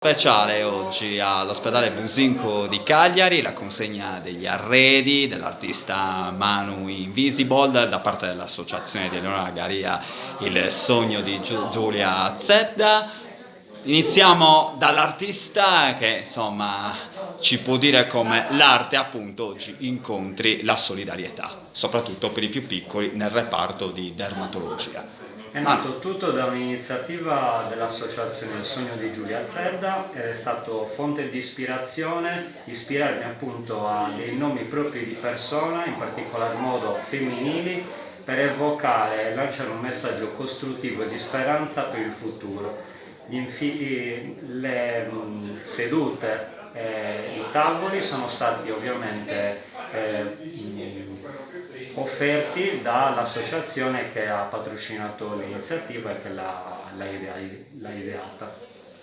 Speciale oggi all'ospedale Businco di Cagliari, la consegna degli arredi dell'artista Manu Invisible da parte dell'associazione di Eleonora Galia Il Sogno di Giulia Zedda. Iniziamo dall'artista che insomma ci può dire come l'arte appunto oggi incontri la solidarietà, soprattutto per i più piccoli nel reparto di dermatologia. È nato tutto da un'iniziativa dell'associazione Il Sogno di Giulia Zedda ed è stato fonte di ispirarmi appunto a dei nomi propri di persone, in particolar modo femminili, per evocare e lanciare un messaggio costruttivo e di speranza per il futuro. Le sedute e i tavoli sono stati ovviamente offerti dall'associazione che ha patrocinato l'iniziativa e che l'ha ideata.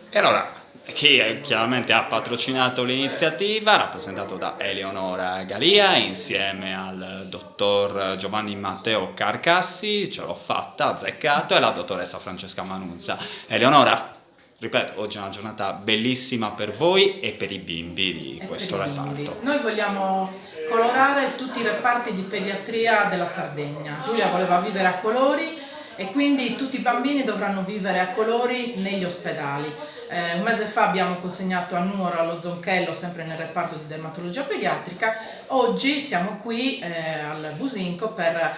E allora, chi chiaramente ha patrocinato l'iniziativa, rappresentato da Eleonora Galia, insieme al dottor Giovanni Matteo Carcassi, ce l'ho fatta, azzeccato, e la dottoressa Francesca Manunza. Eleonora, ripeto, oggi è una giornata bellissima per voi e per i bimbi di questo reparto. Noi vogliamo colorare tutti i reparti di pediatria della Sardegna. Giulia voleva vivere a colori e quindi tutti i bambini dovranno vivere a colori negli ospedali. Un mese fa abbiamo consegnato a Nuoro, allo Zonchello, sempre nel reparto di dermatologia pediatrica. Oggi siamo qui al Businco per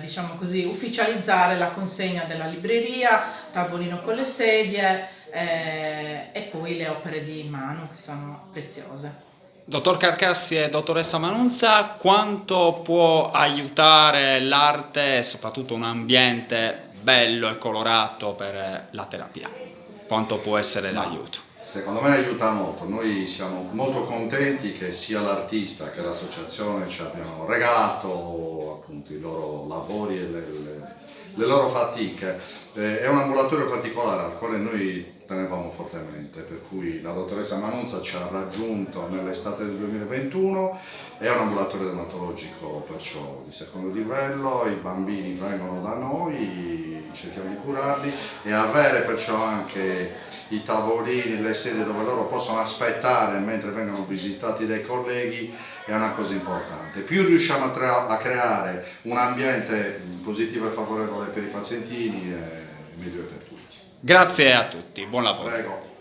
diciamo così, ufficializzare la consegna della libreria, tavolino con le sedie e poi le opere di Manu che sono preziose. Dottor Carcassi e dottoressa Manunza, quanto può aiutare l'arte e soprattutto un ambiente bello e colorato per la terapia? Quanto può essere d'aiuto? Secondo me aiuta molto, noi siamo molto contenti che sia l'artista che l'associazione ci abbiano regalato appunto i loro lavori e le loro fatiche. È un ambulatorio particolare al quale noi tenevamo fortemente, per cui la dottoressa Manunza ci ha raggiunto nell'estate del 2021, è un ambulatorio dermatologico perciò di secondo livello, i bambini vengono da noi, cerchiamo di curarli e avere perciò anche i tavolini, le sedie dove loro possono aspettare mentre vengono visitati dai colleghi è una cosa importante. Più riusciamo a creare un ambiente positivo e favorevole per i pazientini, meglio è per tutti. Grazie a tutti, buon lavoro. Prego.